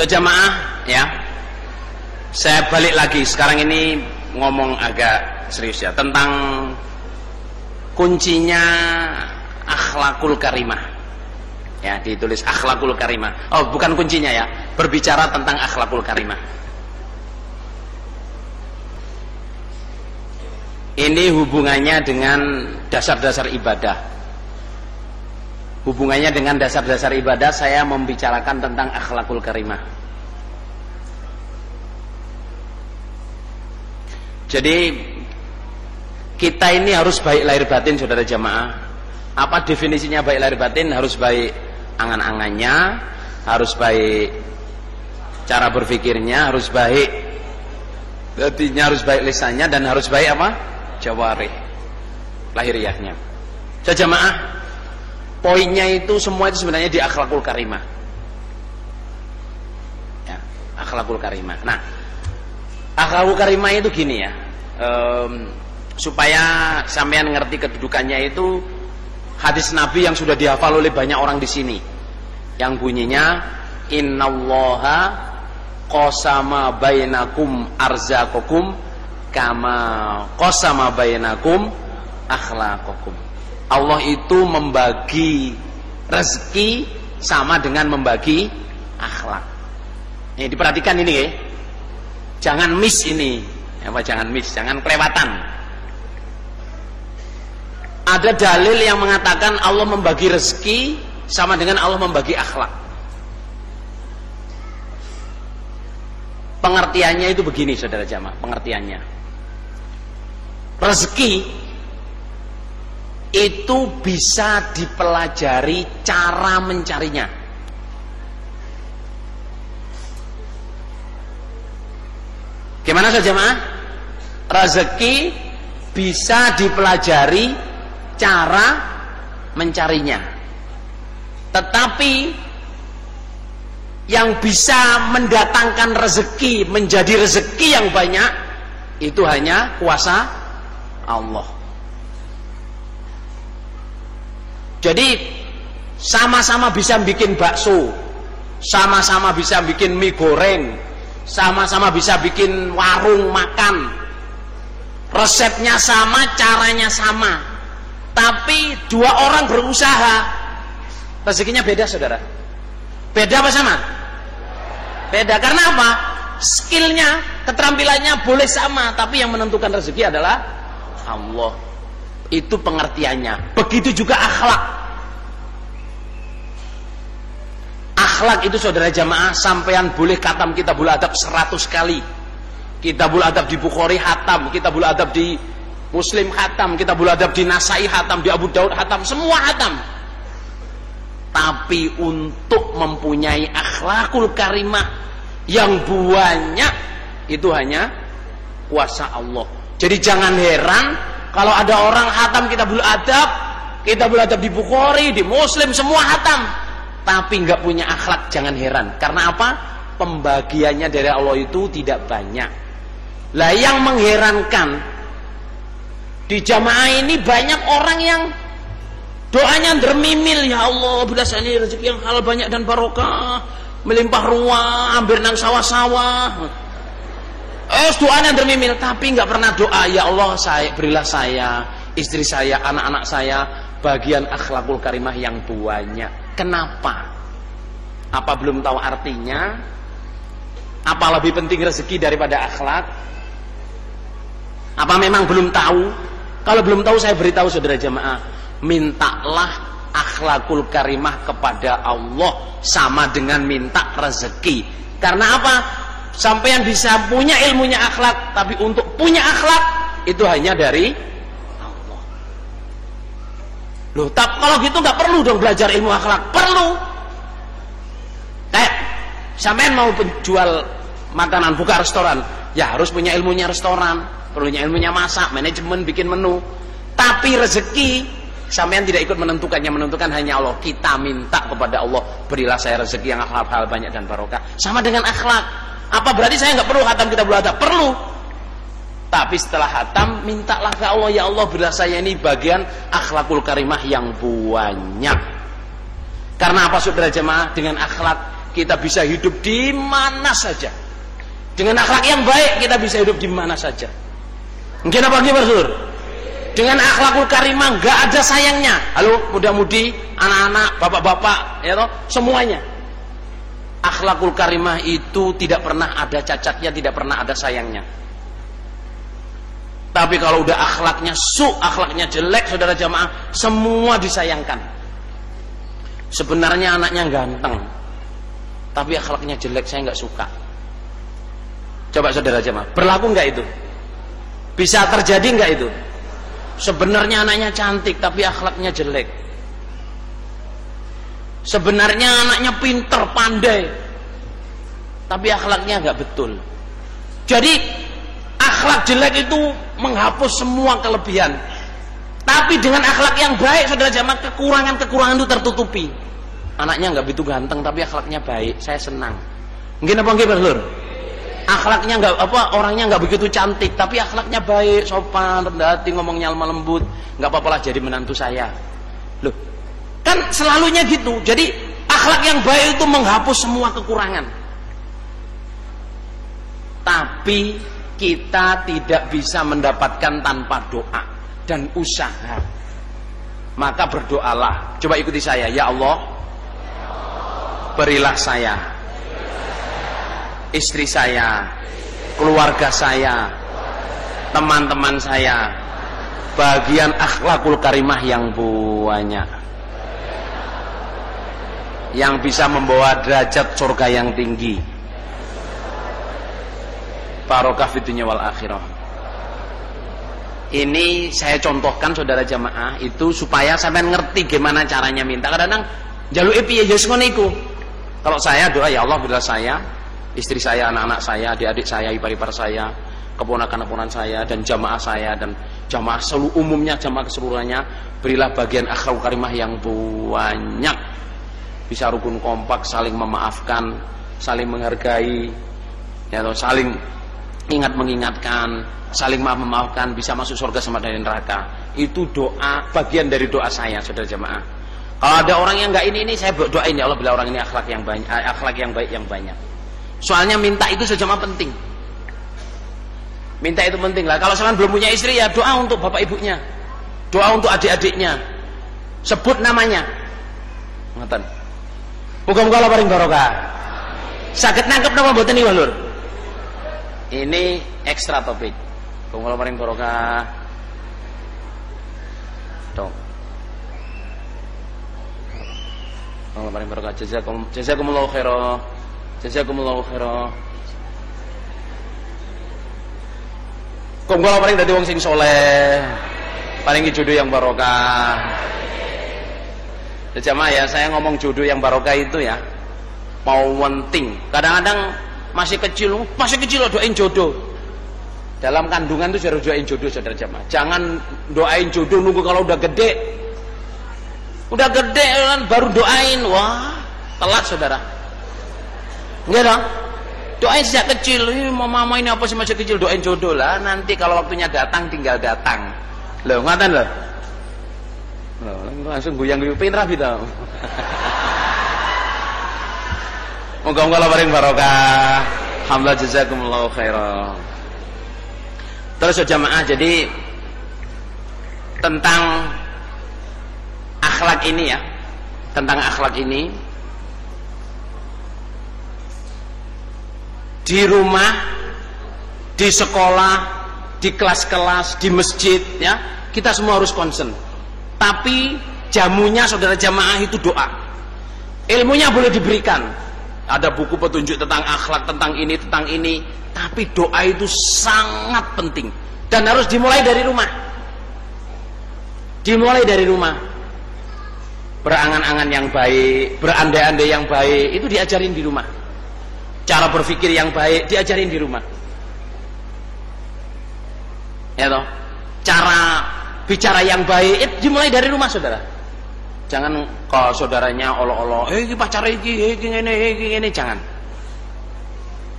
So jamaah ya, saya balik lagi sekarang ini ngomong agak serius ya tentang kuncinya akhlakul karimah. Ya, ditulis akhlakul karimah. Oh, bukan kuncinya ya, berbicara tentang akhlakul karimah. Ini hubungannya dengan dasar-dasar ibadah. Hubungannya dengan dasar-dasar ibadah, saya membicarakan tentang akhlakul karimah. Jadi kita ini harus baik lahir batin, saudara jamaah. Apa definisinya baik lahir batin? Harus baik angan-angannya, harus baik cara berpikirnya, harus baik hatinya, harus baik lisannya, dan harus baik apa? Jawarih, lahiriahnya. Saya jamaah, poinnya itu semua itu sebenarnya di akhlakul karimah. Ya, akhlakul karimah. Nah, akhlakul karimah itu gini ya, supaya sampean ngerti kedudukannya itu hadis Nabi yang sudah dihafal oleh banyak orang di sini, yang bunyinya innallaha qasama bainakum arzaqakum kama qasama bainakum akhlaqakum. Allah itu membagi rezeki sama dengan membagi akhlak. Ini diperhatikan ini ya. Jangan miss ini. Apa jangan miss, jangan kelewatan. Ada dalil yang mengatakan Allah membagi rezeki sama dengan Allah membagi akhlak. Pengertiannya itu begini, saudara jamaah, pengertiannya. Rezeki itu bisa dipelajari cara mencarinya. Gimana saja jamaah? Rezeki bisa dipelajari cara mencarinya. Tetapi yang bisa mendatangkan rezeki menjadi rezeki yang banyak itu hanya kuasa Allah. Jadi sama-sama bisa bikin bakso, sama-sama bisa bikin mie goreng, sama-sama bisa bikin warung makan, resepnya sama, caranya sama, tapi dua orang berusaha, rezekinya beda, saudara. Beda apa sama? Beda. Karena apa? Skillnya, keterampilannya boleh sama, tapi yang menentukan rezeki adalah Allah. Itu pengertiannya. Begitu juga akhlak. Akhlak itu, saudara jamaah, sampean boleh khatam Kitabul Adab 100 kali. Kitabul Adab di Bukhari khatam, Kitabul Adab di Muslim khatam, Kitabul Adab di Nasai khatam, di Abu Daud khatam, semua khatam. Tapi untuk mempunyai akhlakul karimah yang banyak, itu hanya kuasa Allah. Jadi jangan heran kalau ada orang khatam Kitabul Adab di Bukhari, di Muslim, semua khatam, tapi nggak punya akhlak. Jangan heran. Karena apa? Pembagiannya dari Allah itu tidak banyak. Lah yang mengherankan, di jamaah ini banyak orang yang doanya dermimil, ya Allah bila saya ini rezeki yang halal banyak dan barokah, melimpah ruah, hampir nang sawah-sawah. Doanya dermimil, tapi nggak pernah doa, ya Allah berilah saya, istri saya, anak-anak saya bagian akhlakul karimah yang banyak. Kenapa? Apa belum tahu artinya? Apa lebih penting rezeki daripada akhlak? Apa memang belum tahu? Kalau belum tahu, saya beritahu saudara jamaah, mintalah akhlakul karimah kepada Allah sama dengan minta rezeki. Karena apa? Sampai yang bisa punya ilmunya akhlak, tapi untuk punya akhlak itu hanya dari Allah. Loh, tapi kalau gitu nggak perlu dong belajar ilmu akhlak? Perlu. Kayak sampean mau penjual makanan, buka restoran, ya harus punya ilmunya restoran, perlunya ilmunya masak, manajemen, bikin menu. Tapi rezeki sampean tidak ikut menentukannya, menentukan hanya Allah. Kita minta kepada Allah, berilah saya rezeki yang halal banyak dan barokah. Sama dengan akhlak. Apa berarti saya nggak perlu khatam Kitabul Adab? Perlu. Tapi setelah khatam, mintalah ke Allah, ya Allah berilah saya ini bagian akhlakul karimah yang banyak. Karena apa, saudara jemaah? Dengan akhlak kita bisa hidup di mana saja. Dengan akhlak yang baik kita bisa hidup di mana saja. Mungkin apa gimana, Sur? Dengan akhlakul karimah nggak ada sayangnya. Halo, muda-mudi, anak-anak, bapak-bapak, ya toh, semuanya. Akhlakul karimah itu tidak pernah ada cacatnya, tidak pernah ada sayangnya. Tapi kalau udah akhlaknya akhlaknya jelek, saudara jamaah, semua disayangkan. Sebenarnya anaknya ganteng, tapi akhlaknya jelek, saya nggak suka. Coba saudara jamaah, berlaku nggak itu? Bisa terjadi nggak itu? Sebenarnya anaknya cantik, tapi akhlaknya jelek. Sebenarnya anaknya pinter, pandai, tapi akhlaknya nggak betul. Jadi akhlak jelek itu menghapus semua kelebihan. Tapi dengan akhlak yang baik, saudara jamaah, kekurangan itu tertutupi. Anaknya nggak begitu ganteng, tapi akhlaknya baik, saya senang. Mungkin apa nggih, Lur? Akhlaknya orangnya nggak begitu cantik, tapi akhlaknya baik, sopan, rendah hati, ngomongnya lemah lembut, nggak apa-apalah jadi menantu saya. Loh, kan selalunya gitu. Jadi akhlak yang baik itu menghapus semua kekurangan. Tapi kita tidak bisa mendapatkan tanpa doa dan usaha. Maka berdoalah. Coba ikuti saya, ya Allah, berilah saya, istri saya, keluarga saya, teman-teman saya, bagian akhlakul karimah yang banyak, yang bisa membawa derajat surga yang tinggi, barokah fid dunya wal akhirah. Ini saya contohkan, saudara jamaah, itu supaya sampean ngerti gimana caranya minta. Kadang-kadang jaluke piye ya ngono iku. Kalau saya doa, ya Allah, berilah saya, istri saya, anak-anak saya, adik-adik saya, ipar-ipar saya, keponakan-keponakan saya, dan jamaah saya, dan jamaah seluruh umumnya, jamaah keseluruhannya, berilah bagian akhlakul karimah yang banyak. Bisa rukun kompak, saling memaafkan, saling menghargai, ya, saling ingat mengingatkan, saling maaf-memaafkan, bisa masuk surga sama dari neraka. Itu doa, bagian dari doa saya, saudara jamaah. Kalau ada orang yang nggak ini saya doain, ya Allah, bila orang ini akhlak yang banyak, akhlak yang baik yang banyak. Soalnya minta itu sejamaah penting. Minta itu penting lah. Kalau kalian belum punya istri, ya doa untuk bapak ibunya, doa untuk adik-adiknya, sebut namanya. Ngoten. Muga-muga Allah paring barokah. Saged nangkep napa mboten iki, Lur? Ini ekstra topik. Muga-muga Allah paring barokah. Dong. Allah paring barokah. Jazakumullahu khairan. Jazakumullahu khairan. Muga-muga Allah paring dadi wong sing saleh. Paringi jodoh yang barokah. Jamaah ya, saya ngomong jodoh yang barokah itu ya, mau penting. Kadang-kadang masih kecil loh doain jodoh. Dalam kandungan itu harus doain jodoh, saudara jamaah. Jangan doain jodoh nunggu kalau udah gede. Udah gede kan baru doain, wah telat, saudara. Enggak dong? Doain sejak kecil. Mau mama ini apa sih masih kecil, doain jodoh lah. Nanti kalau waktunya datang tinggal datang. Loh, ngaten loh. Langsung goyang-goyang pinrah gitu. Moga-moga Allah paring barokah. Alhamdulillah, jazakumullahu khairan. Terus jamaah, jadi tentang akhlak ini ya, tentang akhlak ini di rumah, di sekolah, di kelas-kelas, di masjid ya, kita semua harus concern. Tapi jamunya, saudara jamaah, itu doa. Ilmunya boleh diberikan, ada buku petunjuk tentang akhlak, tentang ini, tapi doa itu sangat penting dan harus dimulai dari rumah. Dimulai dari rumah. Berangan-angan yang baik, berandai-andai yang baik, itu diajarin di rumah. Cara berpikir yang baik diajarin di rumah. Ya toh? Cara bicara yang baik dimulai dari rumah, saudara. Jangan kalau saudaranya olo-olo, iki pacar iki ngene, jangan.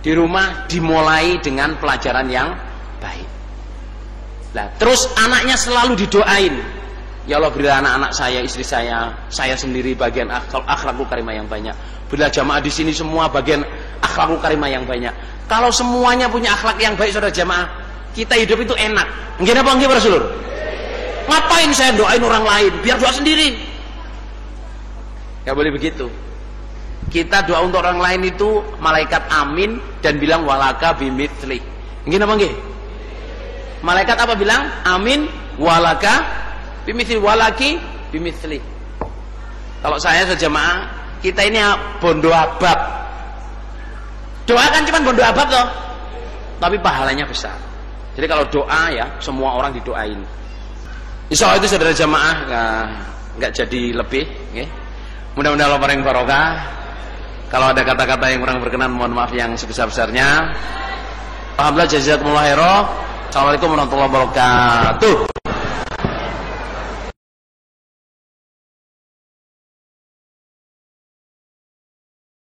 Di rumah dimulai dengan pelajaran yang baik. Nah, terus anaknya selalu didoain. Ya Allah, berilah anak-anak saya, istri saya sendiri bagian akhlakul karimah yang banyak. Berilah jamaah di sini semua bagian akhlakul karimah yang banyak. Kalau semuanya punya akhlak yang baik, saudara jamaah, kita hidup itu enak. Nggih napa nggih para sedulur? Ngapain saya doain orang lain? Biar doa sendiri. Gak boleh begitu. Kita doa untuk orang lain itu malaikat amin dan bilang walaka bimitsli. Nggih napa nggih? Malaikat apa bilang? Amin walaka bimitsli, walaki bimitsli. Kalau saya sejamaah, kita ini bondo abab. Doa kan cuma bondo abab toh. Tapi pahalanya besar. Jadi kalau doa ya semua orang didoain. Insya Allah itu saudara jamaah nggak jadi lebih. Okay? Mudah-mudahan Allah paling barokah. Kalau ada kata-kata yang kurang berkenan, mohon maaf yang sebesar-besarnya. Alhamdulillah, jazakumullah khairan. Assalamualaikum warahmatullahi wabarakatuh.